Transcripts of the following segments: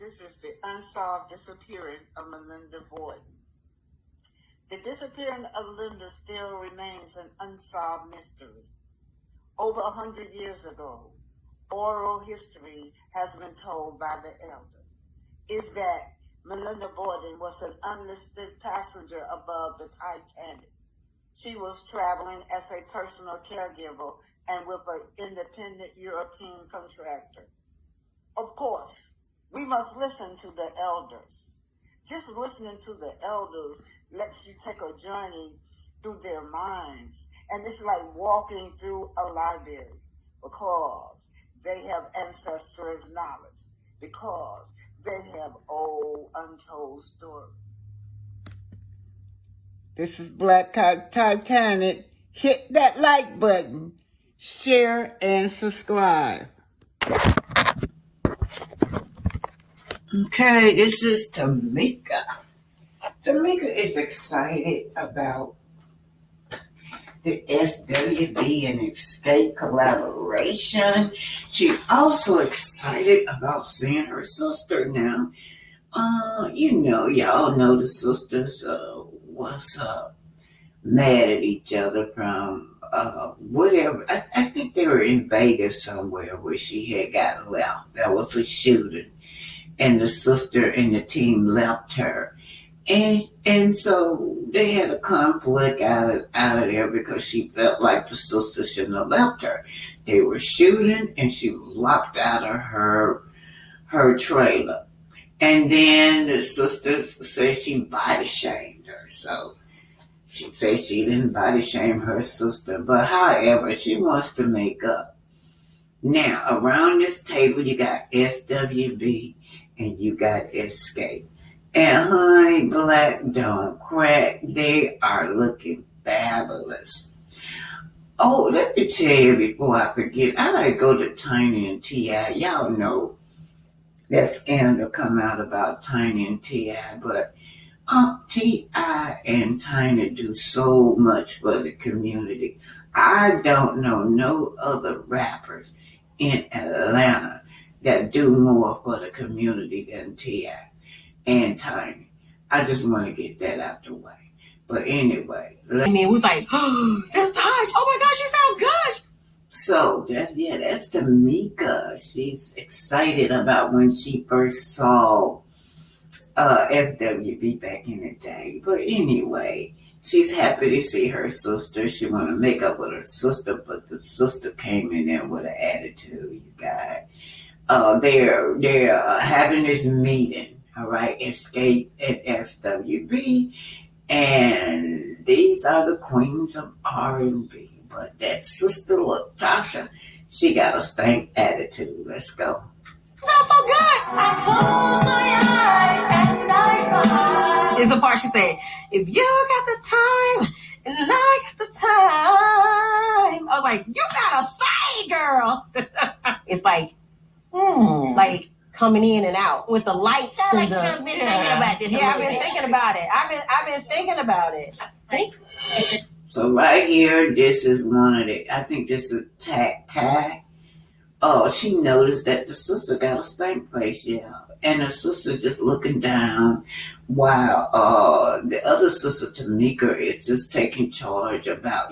This is the unsolved disappearance of Melinda Borden. The disappearance of Linda still remains an unsolved mystery. Over 100 years ago, oral history has been told by the elder, is that Melinda Borden was an unlisted passenger above the Titanic. She was traveling as a personal caregiver and with an independent European contractor. Of course, we must listen to the elders. Just listening to the elders lets you take a journey through their minds. And it's like walking through a library because they have ancestors' knowledge, because they have old untold stories. This is Black Titanic. Hit that like button, share, and subscribe. Okay, this is Tamika. Tamika is excited about the SWB and Escape collaboration. She's also excited about seeing her sister now. Y'all know the sisters was mad at each other from whatever. I think they were in Vegas somewhere where she had got left. There was a shooting, and the sister and the team left her. And so they had a conflict out of there because she felt like the sister shouldn't have left her. They were shooting, and she was locked out of her trailer. And then the sister said she body shamed her. So she said she didn't body shame her sister. But however, she wants to make up. Now, around this table, you got SWB and you got Escape. And honey, Black don't crack. They are looking fabulous. Oh, let me tell you before I forget, I gotta go to Tiny and T.I. Y'all know that scandal come out about Tiny and T.I. But T.I. and Tiny do so much for the community. I don't know no other rappers in Atlanta that do more for the community than T.I. and Tiny. I just want to get that out the way. But anyway. It was like, oh, that's Taj. Oh my gosh, she sounds good. So, that's Tamika. She's excited about when she first saw SWB back in the day. But anyway, she's happy to see her sister. She want to make up with her sister, but the sister came in there with an attitude, you guys. They're having this meeting, all right, Escape at SWB, and these are the queens of R&B. But that sister Latasha, she got a stank attitude. Let's go. Sounds so good. I close my eyes and I smile. There's a part she said, if you got the time and I got the time. I was like, you gotta say, girl. It's like, like coming in and out with the lights. Sounds like I've been thinking about this. Yeah, I've been thinking about it. I've been thinking about it. So right here, this is one of the, I think this is Tac. Oh, she noticed that the sister got a stank face, yeah. And the sister just looking down while the other sister, Tamika, is just taking charge about,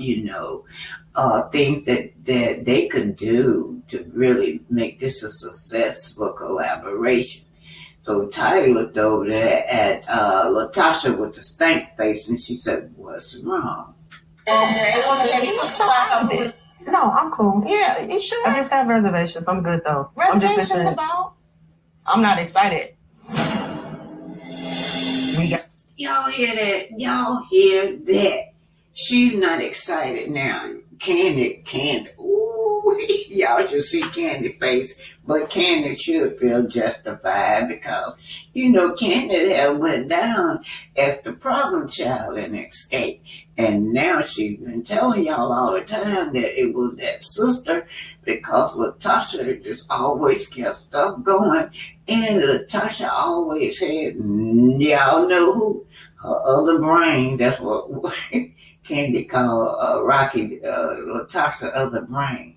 things that they could do to really make this a successful collaboration. So Ty looked over there at Latasha with the stank face, and she said, what's wrong? No, I'm cool. Yeah, you sure? I just have reservations. I'm good though. Reservations about? I'm not excited. Y'all hear that? Y'all hear that? She's not excited now. Kandi. Ooh, y'all should see Kandi face. But Kandi should feel justified because, Kandi had went down as the problem child in Escape. And now she's been telling y'all all the time that it was that sister because Latasha just always kept stuff going. And Latasha always had, y'all know who? Her other brain. That's what Kandi called Rocky, Latasha other brain.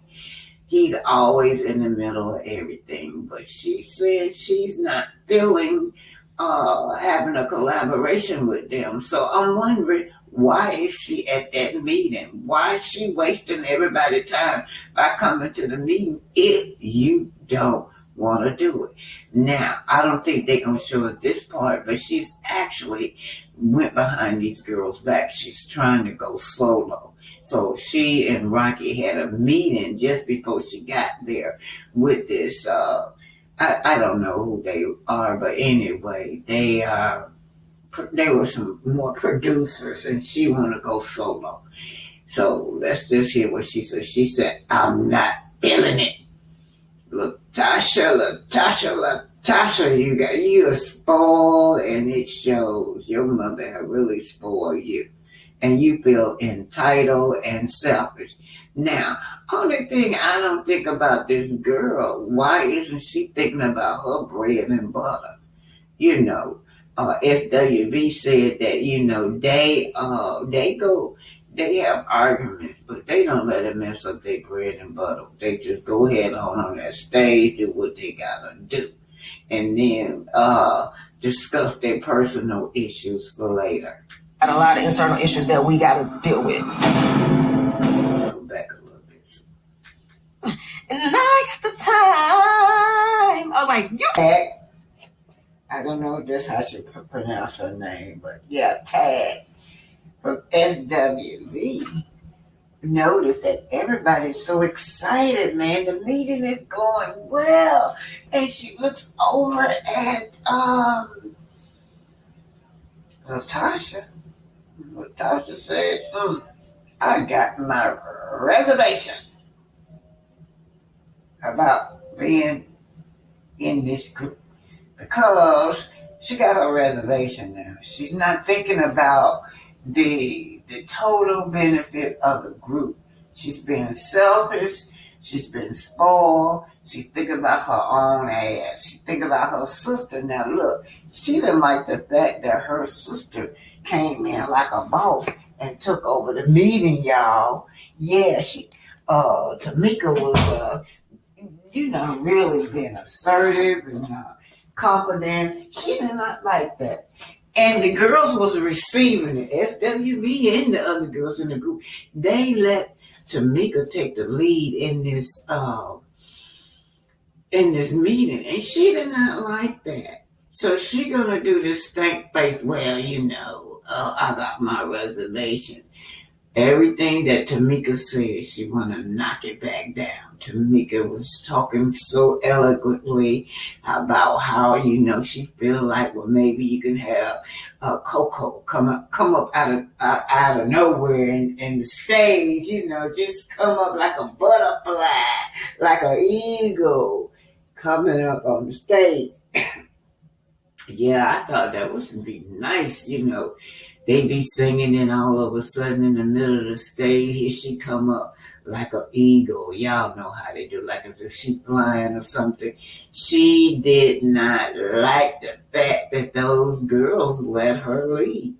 he's always in the middle of everything. But she said she's not feeling having a collaboration with them. So I'm wondering, why is she at that meeting? Why is she wasting everybody's time by coming to the meeting if you don't want to do it? Now, I don't think they're going to show us this part, but she's actually went behind these girls' back. She's trying to go solo. So she and Rocky had a meeting just before she got there with this. I don't know who they are, but anyway, they were some more producers, and she want to go solo. So let's just hear what she said. She said, "I'm not feeling it. Latasha, you are spoiled, and it shows. Your mother have really spoiled you, and you feel entitled and selfish." Now, only thing I don't think about this girl, why isn't she thinking about her bread and butter? You know, SWB said that, they have arguments, but they don't let it mess up their bread and butter. They just go ahead on that stage, do what they gotta do, and then discuss their personal issues for later. Got a lot of internal issues that we got to deal with. Go back a little bit. And I got the time. I was like, you. I don't know if that's how she pronounce her name, but yeah, Tag from SWV. Notice that everybody's so excited, man. The meeting is going well. And she looks over at Latasha. Latasha said, I got my reservation about being in this group. Because she got her reservation now. She's not thinking about the total benefit of the group. She's being selfish. She's been spoiled. She's thinking about her own ass. She's thinking about her sister. Now look, she didn't like the fact that her sister came in like a boss and took over the meeting, y'all. Yeah, Tamika was, really being assertive and confidence. She did not like that. And the girls was receiving it. SWB and the other girls in the group, they let Tamika take the lead in this meeting, and she did not like that. So she gonna do this stank face. Well, I got my reservation. Everything that Tamika said, she wanna knock it back down. Tamika was talking so eloquently about how, she feel like, well, maybe you can have Coco come up out of nowhere and the stage, just come up like a butterfly, like an eagle coming up on the stage. Yeah, I thought that would be nice, They be singing, and all of a sudden in the middle of the stage, here she come up like an eagle. Y'all know how they do, like as if she flying or something. She did not like the fact that those girls let her lead.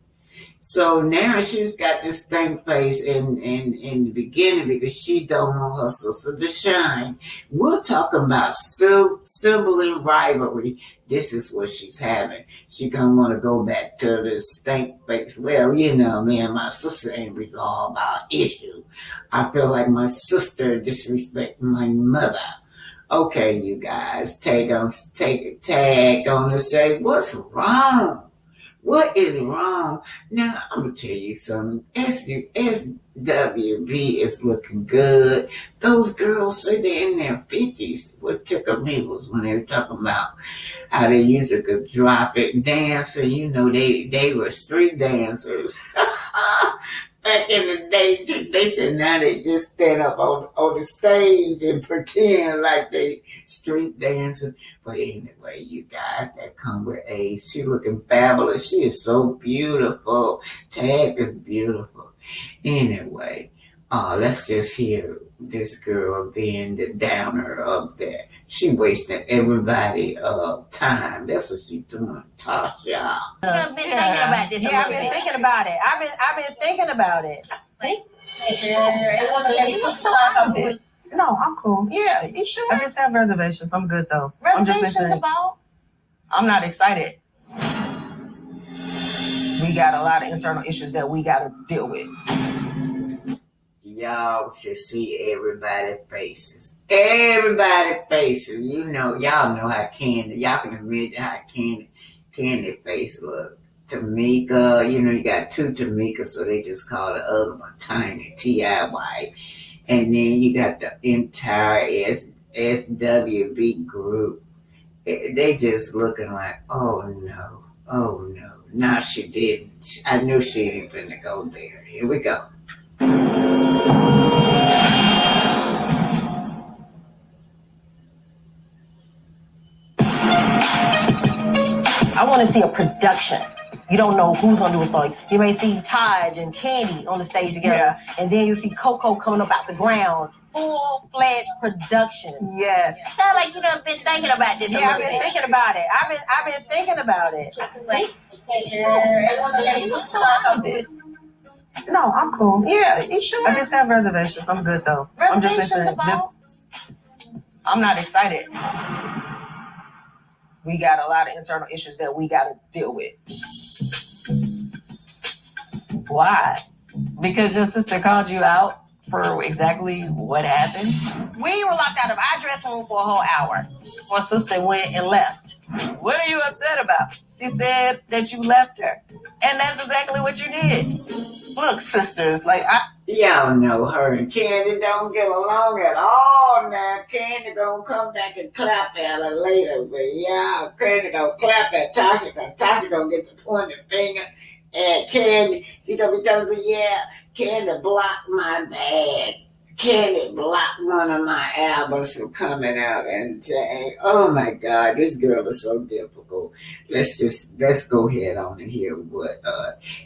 So now she's got this stank face in the beginning because she don't want her sister to shine. We're talking about sibling rivalry. This is what she's having. She gonna want to go back to the stank face. Well, me and my sister ain't resolved our issue. I feel like my sister disrespect my mother. Okay, you guys, tag on to say, what's wrong? What is wrong? Now, I'm going to tell you something. SWB is looking good. Those girls say they're in their 50s. What tickled me was when they were talking about how they used to go drop it dancing. They were street dancers. Back in the day, they said now they just stand up on the stage and pretend like they street dancing. But anyway, you guys, that come with age. She looking fabulous. She is so beautiful. Tag is beautiful. Anyway, let's just hear this girl being the downer up there. She wasting everybody time. That's what she's doing, Tasha. I've been thinking about this. Yeah, I've been thinking about it. I've been thinking about it. It looks like a bit. No, I'm cool. Yeah, you sure? I just have reservations. I'm good though. Reservations about? I'm not excited. We got a lot of internal issues that we got to deal with. Y'all should see everybody's faces. Everybody's faces. You know, y'all know how Candy. Y'all can imagine how Candy face look. Tamika, you know, you got two Tamikas, so they just call the other one Tiny, T-I-Y. And then you got the entire SWB group. They just looking like, oh no, oh no. No, she didn't. I knew she ain't finna go there. Here we go. I want to see a production. You don't know who's gonna do a song. You may see Taj and Kandi on the stage together, and then you see Coco coming up out the ground. Full-fledged production. Yes. Sound like you done been thinking about this. Yeah, I've been thinking about it. I've been thinking about it. No, I'm cool. Yeah, you sure? I just have reservations. I'm good though. I'm not excited. We got a lot of internal issues that we got to deal with. Why? Because your sister called you out for exactly what happened? We were locked out of our dressing room for a whole hour. My sister went and left. What are you upset about? She said that you left her. And that's exactly what you did. Look, sisters, y'all know her and Candy don't get along at all now. Candy gonna come back and clap at her later, but yeah, Candy gonna clap at Tasha, because Tasha gonna get the pointed finger at Candy. She gonna be telling her, yeah, Candy blocked my bag. Candy blocked one of my albums from coming out, and saying, oh my God, this girl is so difficult. Let's go ahead on and hear what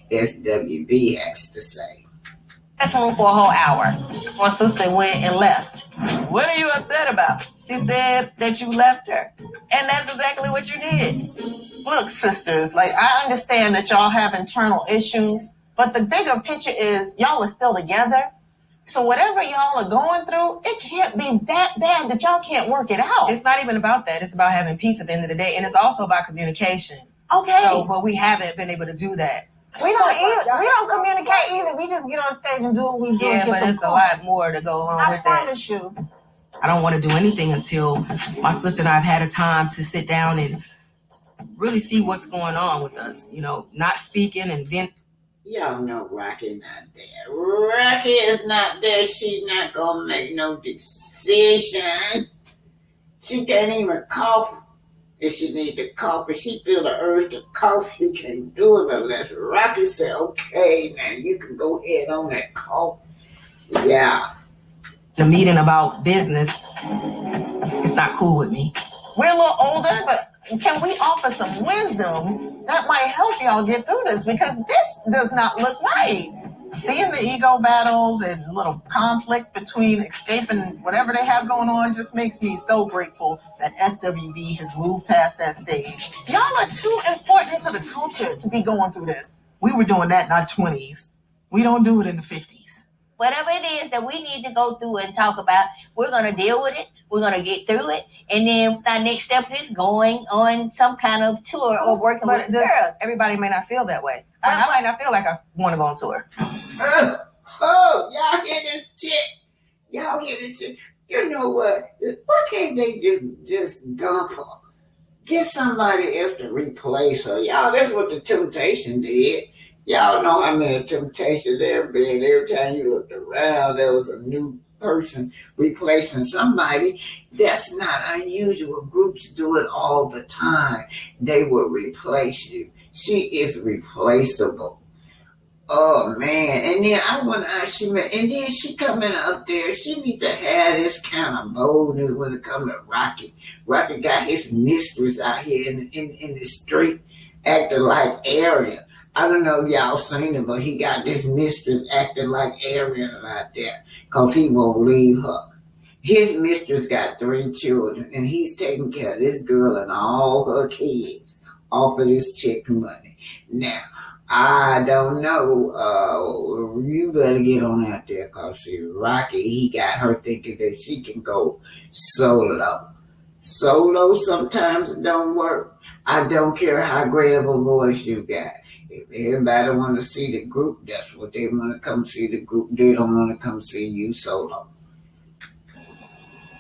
SWB has to say. That's room for a whole hour. My sister went and left. What are you upset about? She said that you left her. And that's exactly what you did. look, sisters, I understand that y'all have internal issues, but the bigger picture is y'all are still together. So whatever y'all are going through, it can't be that bad that y'all can't work it out. It's not even about that. It's about having peace at the end of the day. And it's also about communication. Okay. So, but we haven't been able to do that. We don't communicate either. We just get on stage and do what we do. Yeah, but it's a lot more to go along with that. I promise you. I don't want to do anything until my sister and I have had a time to sit down and really see what's going on with us. You know, not speaking and then. Y'all know Rocky not there. Rocky is not there. She's not gonna make no decision. She can't even cough if she need to cough. If she feel the urge to cough, she can't do it unless Rocky say, okay, now you can go ahead on that cough. Yeah. The meeting about business, it's not cool with me. We're a little older, but can we offer some wisdom that might help y'all get through this? Because this does not look right. Seeing the ego battles and little conflict between escaping whatever they have going on just makes me so grateful that SWB has moved past that stage. Y'all are too important to the culture to be going through this. We were doing that in our 20s. We don't do it in the 50s. Whatever it is that we need to go through and talk about, we're going to deal with it. We're going to get through it. And then our next step is going on some kind of tour or working with girls. Everybody may not feel that way. I might not feel like I want to go on tour. Y'all hear this chick? Y'all hear this chick? You know what? Why can't they just dump her? Get somebody else to replace her. Y'all, that's what the Temptation did. Y'all know how many Temptations there been. Every time you looked around, there was a new person replacing somebody. That's not unusual. Groups do it all the time. They will replace you. She is replaceable. Oh man. And then I want to ask you, and then she coming up there, she needs to have this kind of boldness when it comes to Rocky. Rocky got his mistress out here in the street acting like Arionne. I don't know if y'all seen it, but he got this mistress acting like Arionne out there because he won't leave her. His mistress got 3 children, and he's taking care of this girl and all her kids off of this chick money. Now, I don't know. You better get on out there because see, Rocky, he got her thinking that she can go solo. Solo sometimes it don't work. I don't care how great of a voice you got. If everybody want to see the group, that's what they want to come see the group. They don't want to come see you solo.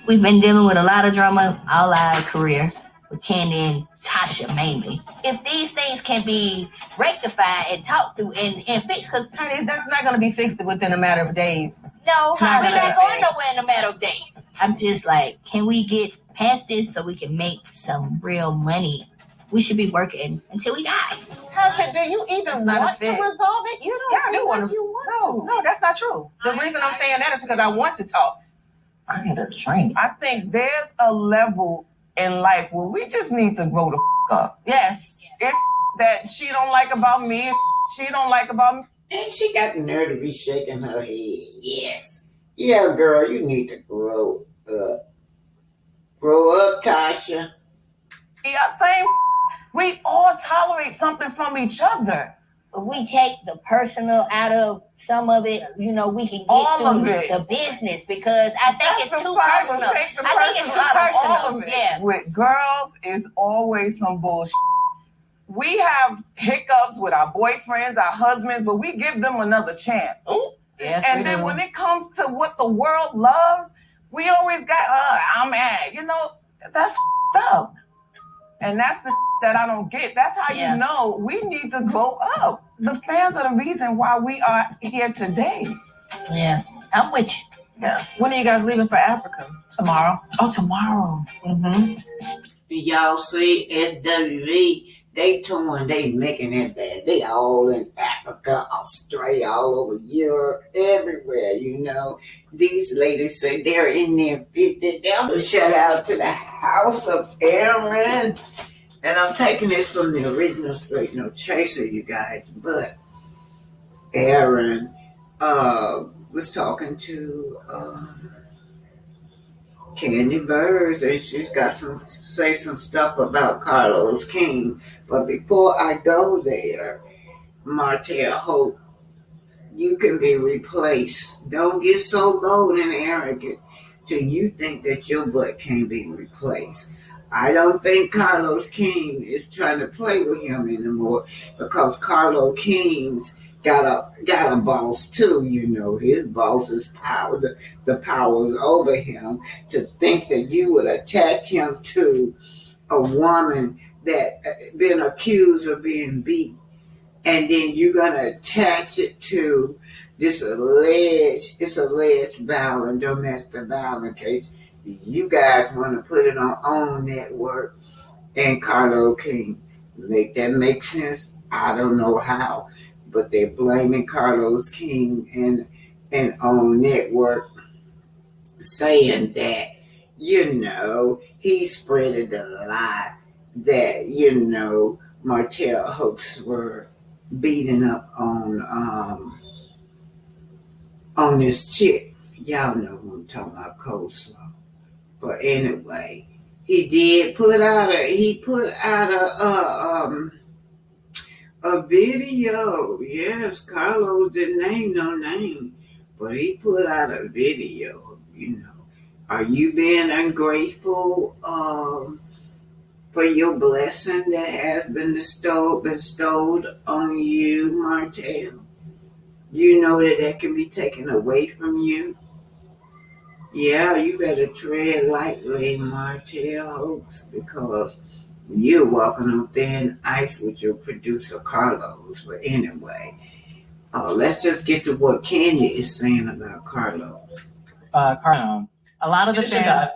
We've been dealing with a lot of drama all our career with Kandi and Tasha mainly. If these things can be rectified and talked through and fixed, because Honey, that's not going to be fixed within a matter of days. no, we're not going nowhere in a matter of days. I'm just like, can we get past this so we can make some real money? We should be working until we die. Tasha, do you even want to resolve it? You don't feel like you want to. No, that's not true. The reason I'm saying that is because I want to talk. I need a drink. I think there's a level in life where we just need to grow the up. Yes. It's that she don't like about me, she don't like about me. And she got the nerve to be shaking her head. Yes. Yeah, girl, you need to grow up. Grow up, Tasha. Yeah, same. We all tolerate something from each other. If we take the personal out of some of it, you know, we can get All through of it. the business because I think That's it's the too problem. personal. Take the I think it's personal too out of all personal. of it. Yeah. With girls, is always some bullshit. We have hiccups with our boyfriends, our husbands, but we give them another chance. Ooh. Yes, And then when it comes to what the world loves, we always got, I'm mad. You know, that's up. And that's the that I don't get. That's how Yeah. you know we need to grow up. The fans are the reason why we are here today. Yeah. I'm with you. Yeah. When are you guys leaving for Africa? Tomorrow. Oh, tomorrow. Mm-hmm. Y'all see SWV, they touring, they making it bad. They all in Africa, Australia, all over Europe, everywhere, you know. These ladies say they're in their 50s. They'll shout out to the House of Aaron. And I'm taking this from the original Straight No Chaser, you guys. But Aaron was talking to Kandi Burrrus, and she's got say some stuff about Carlos King. But before I go there, Martel, hope you can be replaced. Don't get so bold and arrogant till you think that your butt can't be replaced. I don't think Carlos King is trying to play with him anymore because Carlos King's got a boss too, you know. His boss is power. The power's over him. To think that you would attach him to a woman that been accused of being beat, and then you're gonna attach it to this alleged violence, domestic violence case. You guys want to put it on network and Carlos King. Make that make sense? I don't know how, but they're blaming Carlos King and on network, saying that, you know, he spreaded a lie that, you know, Martel hooks were beating up on this chick. Y'all know who I'm talking about, Coleslaw. But anyway, he did put out a video. Yes, Carlos didn't name no name, but he put out a video. You know, are you being ungrateful for your blessing that has been bestowed on you, Martel? You know that can be taken away from you. Yeah, you better tread lightly, Martel Hoax, because you're walking on thin ice with your producer Carlos. But anyway, let's just get to what Kandi is saying about Carlos. Carlos, a lot of the fans,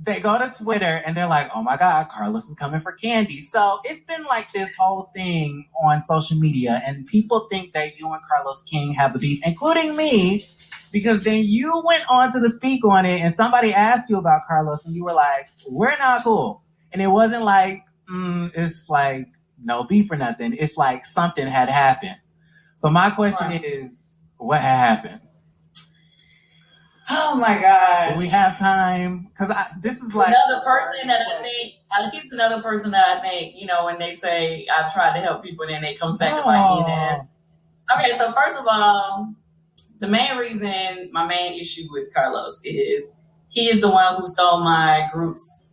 they go to Twitter and they're like, oh my God, Carlos is coming for Kandi. So it's been like this whole thing on social media, and people think that you and Carlos King have a beef, including me, because then you went on to the speak on it and somebody asked you about Carlos and you were like, we're not cool. And it wasn't like, it's like no beef or nothing. It's like something had happened. So my question is, what had happened? Oh my gosh. Do we have time? Because this is like another person that I think. He's another person that I think, when they say I've tried to help people, and then it comes back to my ass. Okay, so first of all, the main reason, my main issue with Carlos is he is the one who stole my group's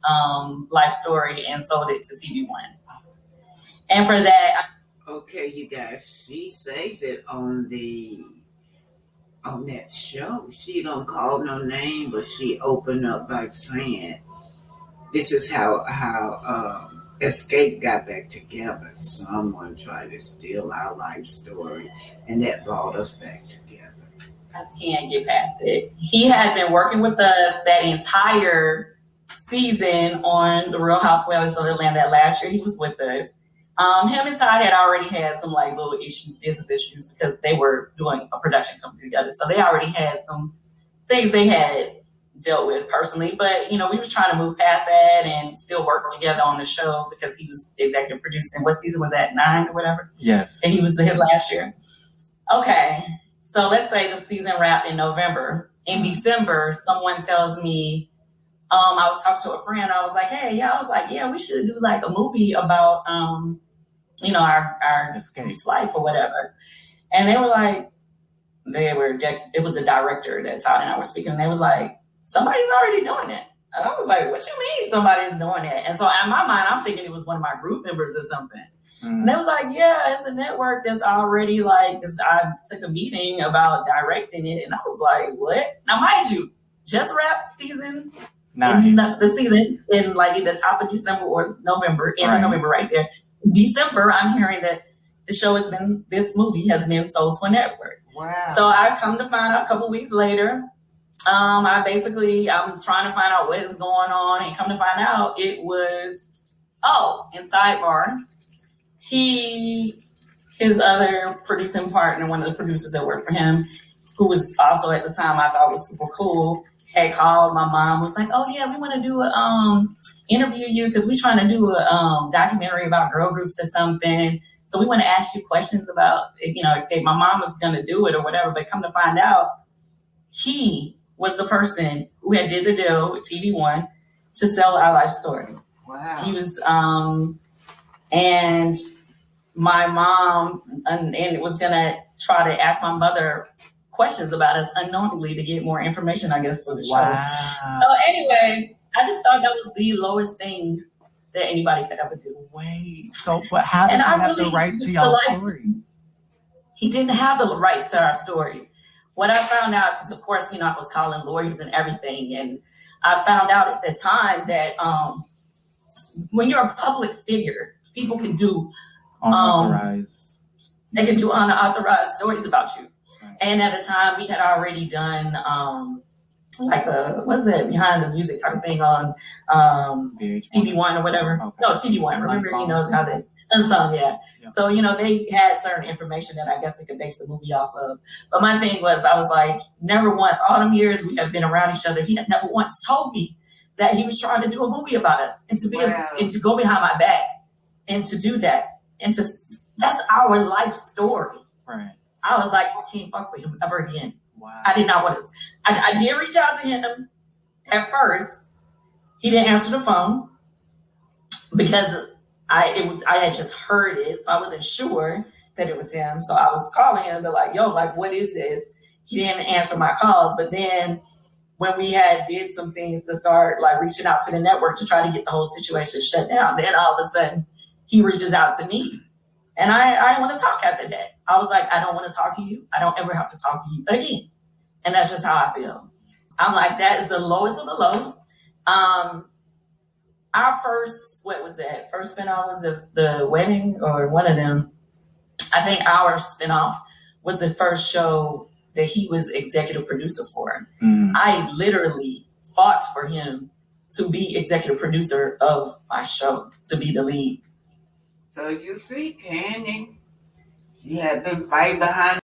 life story and sold it to TV One. And for that, okay, you guys, she says it on that show. She don't call no name, but she opened up by saying, "This is how Escape got back together. Someone tried to steal our life story, and that brought us back together." I can't get past it. He had been working with us that entire season on The Real Housewives of Atlanta. That last year he was with us. Him and Ty had already had some like little issues, business issues, because they were doing a production company together. So they already had some things they had dealt with personally. But, we were trying to move past that and still work together on the show because he was executive producing. What season was that? 9 or whatever? Yes. And he was his last year. Okay. So let's say the season wrapped in November. In December, someone tells me, I was talking to a friend. I was like, hey, we should do like a movie about, our escape's life or whatever. And they were like, it was the director that Todd and I were speaking. And they was like, somebody's already doing it. And I was like, what you mean somebody's doing it? And so in my mind, I'm thinking it was one of my group members or something. And they was like, yeah, it's a network that's already like, I took a meeting about directing it. And I was like, what? Now, mind you, just wrapped season 9. The season in like either top of December or November, end of November right there. December, I'm hearing that this movie has been sold to a network. Wow. So I come to find out a couple weeks later, I'm trying to find out what is going on, and come to find out it was, in sidebar, his other producing partner, one of the producers that worked for him, who was also at the time I thought was super cool, had called my mom, was like, oh yeah, we want to do interview you because we're trying to do a documentary about girl groups or something. So we want to ask you questions about, Escape. My mom was going to do it or whatever, but come to find out, he was the person who had did the deal with TV One to sell our life story. Wow. He was, and my mom and was going to try to ask my mother questions about us unknowingly to get more information, I guess, for the show. Wow. So anyway, I just thought that was the lowest thing that anybody could ever do. Wait, but how did he have the rights to y'all story? He didn't have the rights to our story. What I found out, because of course, I was calling lawyers and everything, and I found out at the time that when you're a public figure, people can do unauthorized. They can do unauthorized stories about you. Right. And at the time, we had already done behind the music type of thing on TV One or whatever. Okay. No, TV One. Remember, how they unsung, yeah. So, they had certain information that I guess they could base the movie off of. But my thing was, I was like, never once, all them years we have been around each other, he had never once told me that he was trying to do a movie about us and to be and to go behind my back and to do that. And that's our life story. Right. I was like, I can't fuck with him ever again. Wow. I did not want to. I did reach out to him at first. He didn't answer the phone because I had just heard it, so I wasn't sure that it was him. So I was calling him, but like, yo, like, what is this? He didn't answer my calls. But then when we had did some things to start like reaching out to the network to try to get the whole situation shut down, then all of a sudden he reaches out to me. And I didn't want to talk after that. I was like, I don't want to talk to you. I don't ever have to talk to you again. And that's just how I feel. I'm like, that is the lowest of the low. Our first, what was that? First spinoff was the wedding or one of them. I think our spinoff was the first show that he was executive producer for. Mm. I literally fought for him to be executive producer of my show, to be the lead. So you see, Kandi, she had been fighting behind